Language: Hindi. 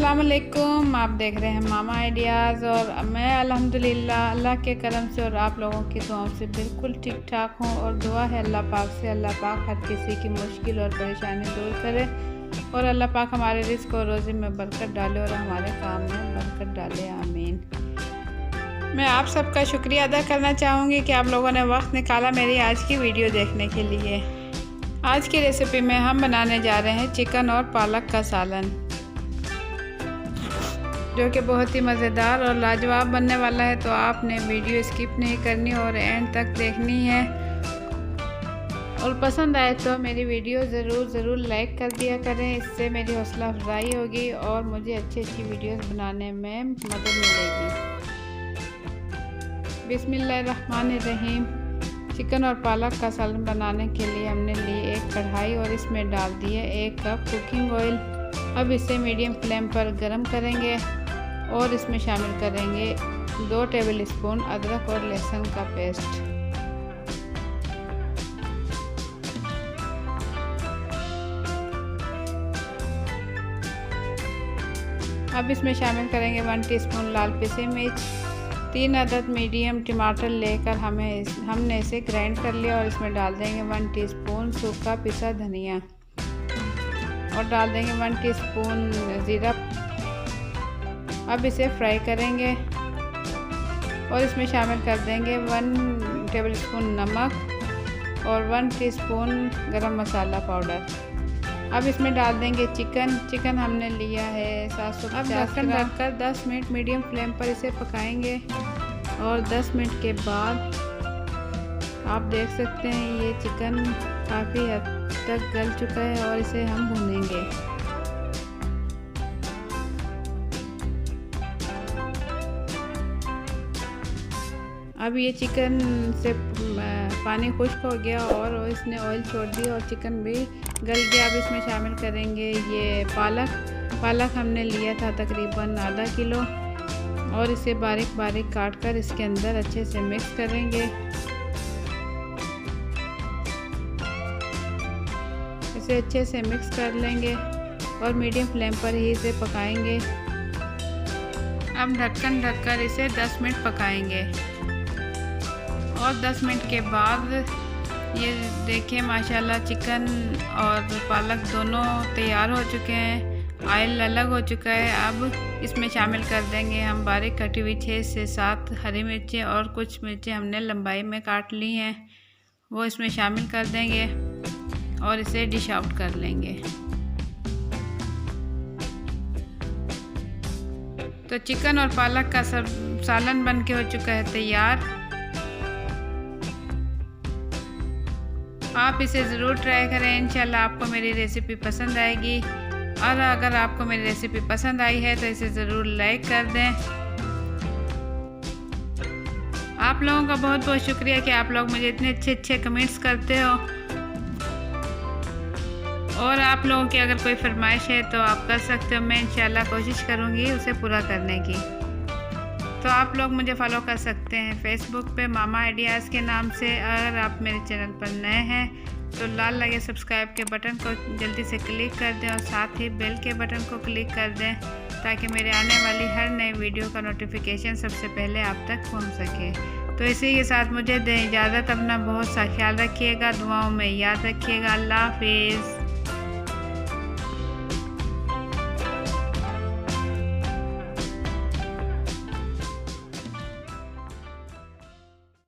अस्सलाम वालेकुम। आप देख रहे हैं मामा आइडियाज़ और मैं अल्हम्दुलिल्लाह अल्लाह के करम से और आप लोगों की दुआओं से बिल्कुल ठीक ठाक हूँ। और दुआ है अल्लाह पाक से, अल्लाह पाक हर किसी की मुश्किल और परेशानी दूर करे और अल्लाह पाक हमारे रिस्क और रोज़ी में बरकत डाले और हमारे काम में बरकत डाले, आमीन। मैं आप सबका शुक्रिया अदा करना चाहूँगी कि आप लोगों ने वक्त निकाला मेरी आज की वीडियो देखने के लिए। आज की रेसिपी में हम बनाने जा रहे हैं चिकन और पालक का सालन, जो कि बहुत ही मज़ेदार और लाजवाब बनने वाला है। तो आपने वीडियो स्किप नहीं करनी और एंड तक देखनी है। और पसंद आए तो मेरी वीडियो ज़रूर लाइक कर दिया करें, इससे मेरी हौसला अफजाई होगी और मुझे अच्छी वीडियोस बनाने में मदद मिलेगी। बिस्मिल्लाहिर्रहमानिर्रहीम। चिकन और पालक का सालन बनाने के लिए हमने ली एक कढ़ाई और इसमें डाल दिए 1 कप कुकिंग ऑयल। अब इसे मीडियम फ्लेम पर गरम करेंगे और इसमें शामिल करेंगे 2 टेबल स्पून अदरक और लहसुन का पेस्ट। अब इसमें शामिल करेंगे 1 टीस्पून लाल पिसी मिर्च। 3 अदद मीडियम टमाटर लेकर हमने इसे ग्राइंड कर लिया और इसमें डाल देंगे 1 टीस्पून सूखा पिसा धनिया और डाल देंगे 1 टीस्पून ज़ीरा। अब इसे फ्राई करेंगे और इसमें शामिल कर देंगे 1 टेबलस्पून नमक और 1 टीस्पून गरम मसाला पाउडर। अब इसमें डाल देंगे चिकन हमने लिया है 750 ग्राम। ढक्कन ढककर 10 मिनट मीडियम फ्लेम पर इसे पकाएंगे और 10 मिनट के बाद आप देख सकते हैं ये चिकन काफ़ी हद तक गल चुका है और इसे हम भूनेंगे। अब ये चिकन से पानी खुश्क हो गया और इसने ऑयल छोड़ दिया और चिकन भी गल गया। अब इसमें शामिल करेंगे ये पालक हमने लिया था तकरीबन आधा किलो और इसे बारीक काट कर इसके अंदर अच्छे से मिक्स करेंगे। इसे अच्छे से मिक्स कर लेंगे और मीडियम फ्लेम पर ही इसे पकाएंगे। अब ढक्कन ढककर इसे 10 मिनट पकाएंगे और 10 मिनट के बाद ये देखिए माशाल्लाह चिकन और पालक दोनों तैयार हो चुके हैं, ऑयल अलग हो चुका है। अब इसमें शामिल कर देंगे हम बारीक कटी हुई 6 से 7 हरी मिर्चें और कुछ मिर्चें हमने लंबाई में काट ली हैं, वो इसमें शामिल कर देंगे और इसे डिश आउट कर लेंगे। तो चिकन और पालक का सालन बन के हो चुका है तैयार। आप इसे ज़रूर ट्राई करें, इंशाल्लाह आपको मेरी रेसिपी पसंद आएगी। और अगर आपको मेरी रेसिपी पसंद आई है तो इसे ज़रूर लाइक कर दें। आप लोगों का बहुत शुक्रिया कि आप लोग मुझे इतने अच्छे कमेंट्स करते हो। और आप लोगों की अगर कोई फरमाइश है तो आप कर सकते हो, मैं इंशाल्लाह कोशिश करूँगी उसे पूरा करने की। तो आप लोग मुझे फॉलो कर सकते हैं फेसबुक पे मामा आइडियाज़ के नाम से। अगर आप मेरे चैनल पर नए हैं तो लाल लगे सब्सक्राइब के बटन को जल्दी से क्लिक कर दें और साथ ही बेल के बटन को क्लिक कर दें ताकि मेरे आने वाली हर नई वीडियो का नोटिफिकेशन सबसे पहले आप तक पहुंच सके। तो इसी के साथ मुझे दें इजाज़त। अपना बहुत सा ख्याल रखिएगा, दुआओं में याद रखिएगा। अल्लाह हाफिज़।